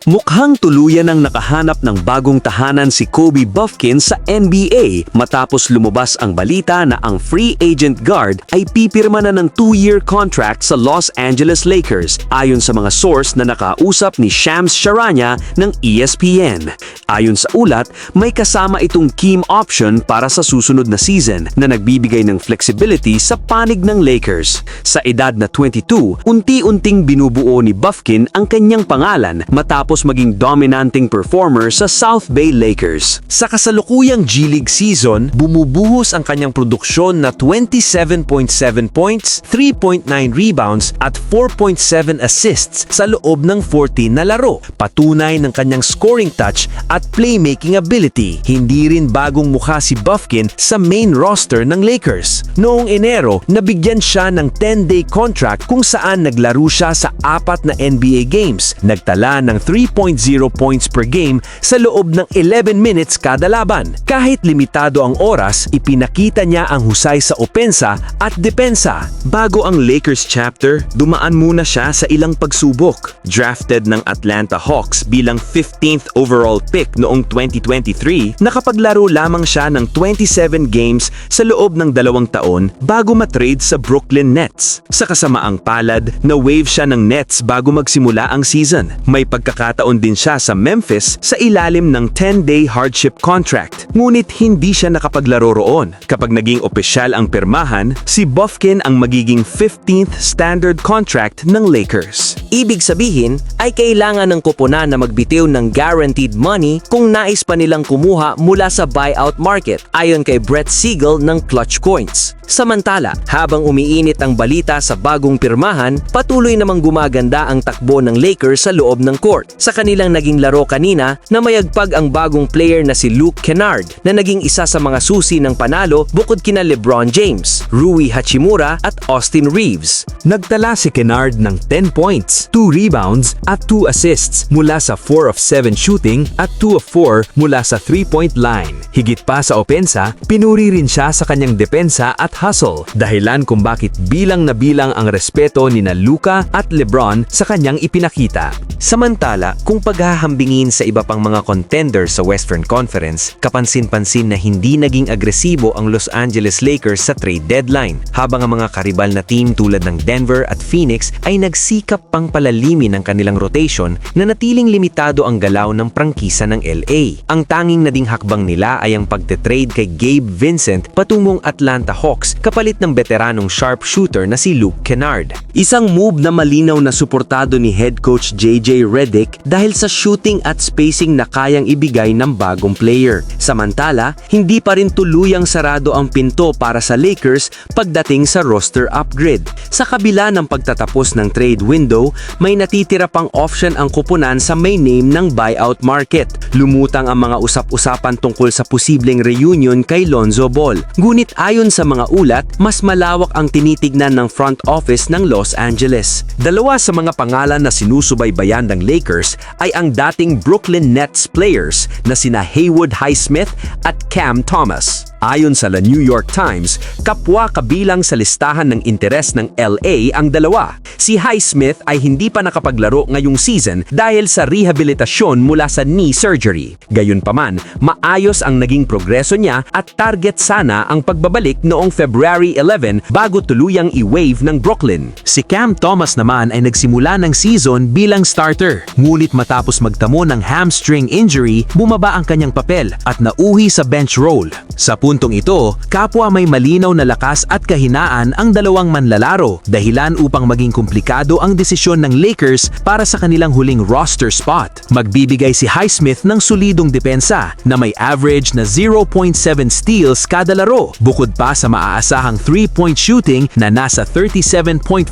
Mukhang tuluyan ang nakahanap ng bagong tahanan si Kobe Bufkin sa NBA matapos lumabas ang balita na ang free agent guard ay pipirma na ng 2-year contract sa Los Angeles Lakers ayon sa mga source na nakausap ni Shams Charania ng ESPN. Ayon sa ulat, may kasama itong team option para sa susunod na season na nagbibigay ng flexibility sa panig ng Lakers. Sa edad na 22, unti-unting binubuo ni Bufkin ang kanyang pangalan matapos maging dominanting performer sa South Bay Lakers. Sa kasalukuyang G League season, bumubuhos ang kanyang produksyon na 27.7 points, 3.9 rebounds at 4.7 assists sa loob ng 14 na laro. Patunay ng kanyang scoring touch at playmaking ability. Hindi rin bagong mukha si Bufkin sa main roster ng Lakers. Noong Enero, nabigyan siya ng 10-day contract kung saan naglaro siya sa 4 na NBA games. Nagtala ng 3.0 points per game sa loob ng 11 minutes kada laban. Kahit limitado ang oras, ipinakita niya ang husay sa opensa at depensa. Bago ang Lakers chapter, dumaan muna siya sa ilang pagsubok. Drafted ng Atlanta Hawks bilang 15th overall pick noong 2023, nakapaglaro lamang siya ng 27 games sa loob ng 2 taon bago matrade sa Brooklyn Nets. Sa kasamaang palad, na-waive siya ng Nets bago magsimula ang season. May pagkakataon din siya sa Memphis sa ilalim ng 10-day hardship contract. Ngunit hindi siya nakapaglaro roon. Kapag naging opisyal ang pirmahan, si Bufkin ang magiging 15th standard contract ng Lakers. Ibig sabihin ay kailangan ng koponan na magbitiw ng guaranteed money kung nais pa nilang kumuha mula sa buyout market ayon kay Brett Siegel ng Clutch Coins. Samantala, habang umiinit ang balita sa bagong pirmahan, patuloy namang gumaganda ang takbo ng Lakers sa loob ng court. Sa kanilang naging laro kanina, namayagpag ang bagong player na si Luke Kennard na naging isa sa mga susi ng panalo bukod kina LeBron James, Rui Hachimura at Austin Reeves. Nagtala si Kennard ng 10 points, 2 rebounds at 2 assists mula sa 4 of 7 shooting at 2 of 4 mula sa 3-point line. Higit pa sa opensa, pinuri rin siya sa kanyang depensa at hustle, dahilan kung bakit bilang na bilang ang respeto ni na Luka at LeBron sa kanyang ipinakita. Samantala, kung paghahambingin sa iba pang mga contender sa Western Conference, kapansin-pansin na hindi naging agresibo ang Los Angeles Lakers sa trade deadline, habang ang mga karibal na team tulad ng Denver at Phoenix ay nagsikap pang palalimin ang kanilang rotation na natiling limitado ang galaw ng prangkisa ng LA. Ang tanging nading hakbang nila ay ang pagte-trade kay Gabe Vincent patungong Atlanta Hawks kapalit ng veteranong sharpshooter na si Luke Kennard. Isang move na malinaw na suportado ni head coach JJ Redick dahil sa shooting at spacing na kayang ibigay ng bagong player. Samantala, hindi pa rin tuluyang sarado ang pinto para sa Lakers pagdating sa roster upgrade. Sa kabila ng pagtatapos ng trade window, may natitira pang option ang koponan sa may name ng buyout market. Lumutang ang mga usap-usapan tungkol sa posibleng reunion kay Lonzo Ball. Ngunit ayon sa mga ulat, mas malawak ang tinitignan ng front office ng Los Angeles. Dalawa sa mga pangalan na sinusubaybayan ng Lakers ay ang dating Brooklyn Nets players na sina Haywood Highsmith at Cam Thomas. Ayon sa The New York Times, kapwa kabilang sa listahan ng interes ng LA ang dalawa. Si Highsmith ay hindi pa nakapaglaro ngayong season dahil sa rehabilitasyon mula sa knee surgery. Gayunpaman, maayos ang naging progreso niya at target sana ang pagbabalik noong February 11 bago tuluyang i-waive ng Brooklyn. Si Cam Thomas naman ay nagsimula ng season bilang starter. Ngunit matapos magtamo ng hamstring injury, bumaba ang kanyang papel at nauhi sa bench role. Sa puntong ito, kapwa may malinaw na lakas at kahinaan ang dalawang manlalaro, dahilan upang maging komplikado ang desisyon ng Lakers para sa kanilang huling roster spot. Magbibigay si Highsmith ng solidong depensa na may average na 0.7 steals kada laro, bukod pa sa maaasahang 3-point shooting na nasa 37.4%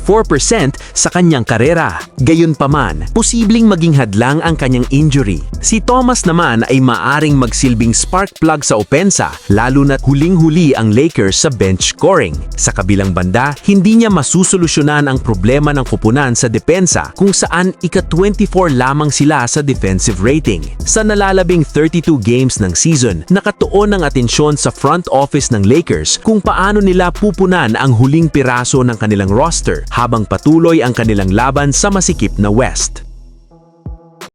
sa kanyang karera. Gayunpaman, posibleng maging hadlang ang kanyang injury. Si Thomas naman ay maaring magsilbing spark plug sa opensa, lalo na't huling-huli ang Lakers sa bench scoring. Sa kabilang banda, hindi niya masusolusyonan ang problema ng koponan sa depensa kung saan ika-24 lamang sila sa defensive rating. Sa nalalabing 32 games ng season, nakatuon ang atensyon sa front office ng Lakers kung paano nila pupunan ang huling piraso ng kanilang roster habang patuloy ang kanilang laban sa masikip na West.